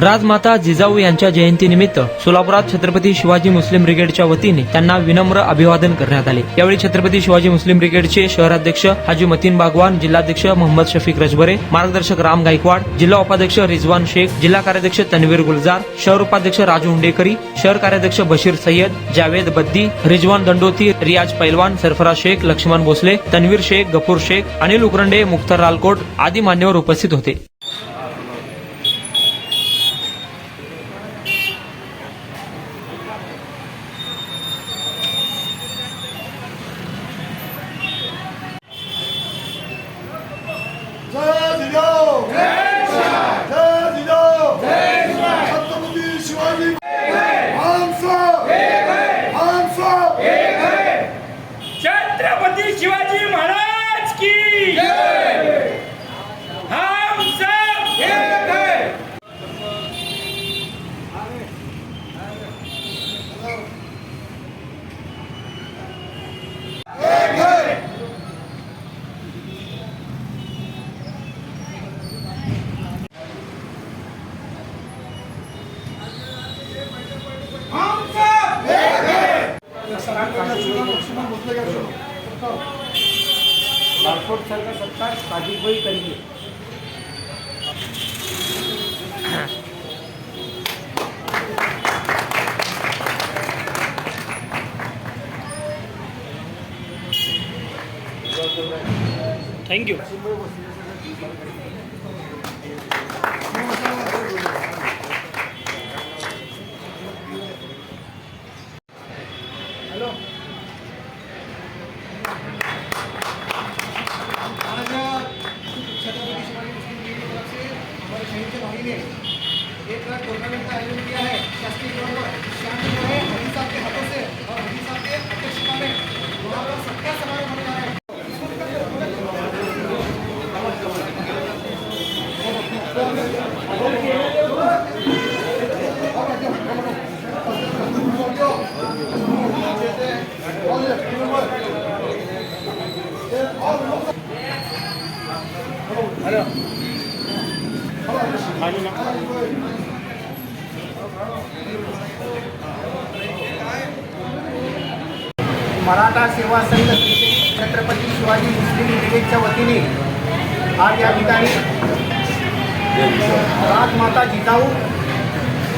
राजमाता जिजाऊ यांच्या जयंतीनिमित्त सोलापुरात छत्रपती शिवाजी मुस्लिम ब्रिगेडच्या वतीने त्यांना विनम्र अभिवादन करण्यात आले। यावेळी छत्रपती शिवाजी मुस्लिम ब्रिगेडचे शहराध्यक्ष हाजी मतीन बागवान, जिल्हाध्यक्ष मोहम्मद शफीक रजबरे, मार्गदर्शक राम गायकवाड, जिल्हा उपाध्यक्ष रिजवान शेख, जिल्हा कार्याध्यक्ष तन्वीर गुलजार, शहर उपाध्यक्ष राजू हुंडेकरी, शहर कार्याध्यक्ष बशीर सय्यद, जावेद बद्दी, रिजवान दंडोती, रियाज पैलवान, सरफराज शेख, लक्ष्मण भोसले, तन्वीर शेख, गफूर शेख, अनिल उकरंडे, मुख्तार लालकोट आदी मान्यवर उपस्थित होते। जय जिजाऊ, जय जिजाऊ, छत्रपती शिवाजी छत्रपती शिवाजी महाराज की जय। हम सब एक है। हम सब एक है। लालकोट सर का सत्कार साजिद भाई करेंगे। Thank you. Chhatrapati Shivaji Muslim league की तरफ से हमारे शहीद के भाई ने एक लाख टूर्नामेंट का आयोजन किया है। शासकीय तौर पर शांति जो है हरी साहब के हाथों से और हरी साहब के अध्यक्षता में वहाँ पर सत्कार समारोह होने जा रहा है। मराठा सेवा संघ छत्रपती शिवाजी मुस्लिम ब्रिगेडच्या वतीने आज या ठिकाणी राजमाता जिजाऊ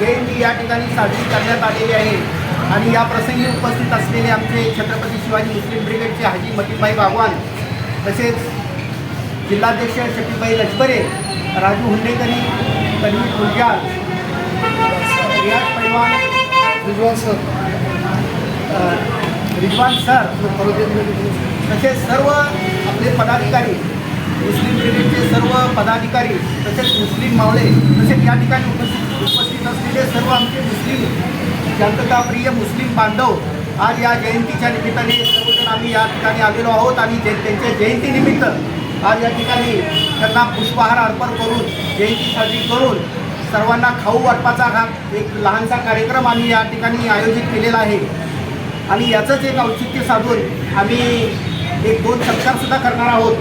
जयंती या ठिकाणी साजरी करण्यात आलेली आहे। आणि या प्रसंगी उपस्थित असलेले आमचे छत्रपती शिवाजी मुस्लिम ब्रिगेडचे हाजी मतीनभाई बागवान, तसेच जिल्हाध्यक्ष शफीकभाई रजबरे, राजू हुंडेकरी, तन्वीर गुलजार, रियाज पैलवान, रिजवान सर, तसेच सर्व आपले पदाधिकारी, मुस्लिम ब्रिगेडचे सर्व पदाधिकारी, तसेच मुस्लिम मावळे, तसेच या ठिकाणी उपस्थित असलेले सर्व आमचे मुस्लिम शांतताप्रिय मुस्लिम बांधव आज या जयंतीच्या निमित्ताने सर्वजण आम्ही या ठिकाणी आलेलो आहोत। आणि त्यांच्या जयंतीनिमित्त आज या ठिकाणी त्यांना पुष्पहार अर्पण करून जयंती साजरी करून सर्वांना खाऊ वाटपाचा हा एक लहानसा कार्यक्रम आम्ही या ठिकाणी आयोजित केलेला आहे। आणि याचंच एक औचित्य साधून आम्ही एक 2 सत्कारसुद्धा करणार आहोत।